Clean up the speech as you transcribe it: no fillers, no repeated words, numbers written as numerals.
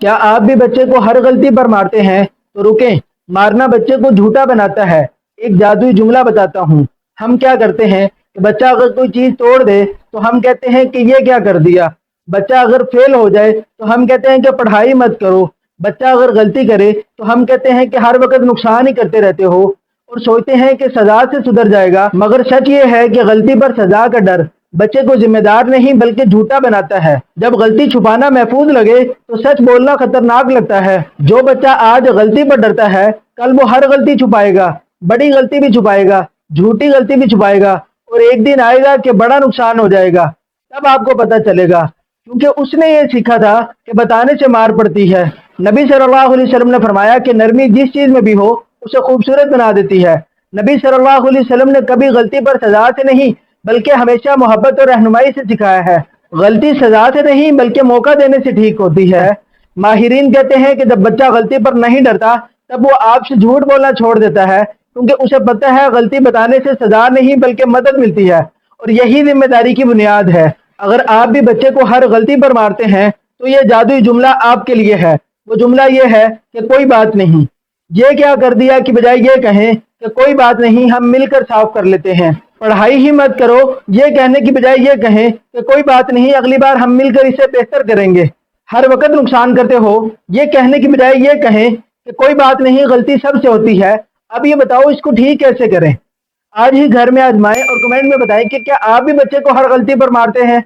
کیا آپ بھی بچے کو ہر غلطی پر مارتے ہیں؟ تو رکیں، مارنا بچے کو جھوٹا بناتا ہے۔ ایک جادوئی جملہ بتاتا ہوں۔ ہم کیا کرتے ہیں کہ بچہ اگر کوئی چیز توڑ دے تو ہم کہتے ہیں کہ یہ کیا کر دیا۔ بچہ اگر فیل ہو جائے تو ہم کہتے ہیں کہ پڑھائی مت کرو۔ بچہ اگر غلطی کرے تو ہم کہتے ہیں کہ ہر وقت نقصان ہی کرتے رہتے ہو، اور سوچتے ہیں کہ سزا سے سدھر جائے گا۔ مگر سچ یہ ہے کہ غلطی پر سزا کا ڈر بچے کو ذمہ دار نہیں بلکہ جھوٹا بناتا ہے۔ جب غلطی چھپانا محفوظ لگے تو سچ بولنا خطرناک لگتا ہے۔ جو بچہ آج غلطی پر ڈرتا ہے کل وہ ہر غلطی چھپائے گا، بڑی غلطی بھی چھپائے گا، جھوٹی غلطی بھی چھپائے گا، اور ایک دن آئے گا کہ بڑا نقصان ہو جائے گا۔ تب آپ کو پتہ چلے گا، کیونکہ اس نے یہ سیکھا تھا کہ بتانے سے مار پڑتی ہے۔ نبی صلی اللہ علیہ وسلم نے فرمایا کہ نرمی جس چیز میں بھی ہو اسے خوبصورت بنا دیتی ہے۔ نبی صلی اللہ علیہ وسلم نے کبھی غلطی پر سزا سے نہیں بلکہ ہمیشہ محبت اور رہنمائی سے سکھایا ہے۔ غلطی سزا سے نہیں بلکہ موقع دینے سے ٹھیک ہوتی ہے۔ ماہرین کہتے ہیں کہ جب بچہ غلطی پر نہیں ڈرتا تب وہ آپ سے جھوٹ بولنا چھوڑ دیتا ہے، کیونکہ اسے پتہ ہے غلطی بتانے سے سزا نہیں بلکہ مدد ملتی ہے، اور یہی ذمہ داری کی بنیاد ہے۔ اگر آپ بھی بچے کو ہر غلطی پر مارتے ہیں تو یہ جادوئی جملہ آپ کے لیے ہے۔ وہ جملہ یہ ہے کہ کوئی بات نہیں۔ یہ کیا کر دیا کہ بجائے یہ کہیں کہ کوئی بات نہیں ہم مل کر صاف کر لیتے ہیں۔ پڑھائی ہی مت کرو، یہ کہنے کی بجائے یہ کہیں کہ کوئی بات نہیں اگلی بار ہم مل کر اسے بہتر کریں گے۔ ہر وقت نقصان کرتے ہو، یہ کہنے کی بجائے یہ کہیں کہ کوئی بات نہیں غلطی سب سے ہوتی ہے، اب یہ بتاؤ اس کو ٹھیک کیسے کریں۔ آج ہی گھر میں آزمائیں اور کمنٹ میں بتائیں کہ کیا آپ بھی بچے کو ہر غلطی پر مارتے ہیں۔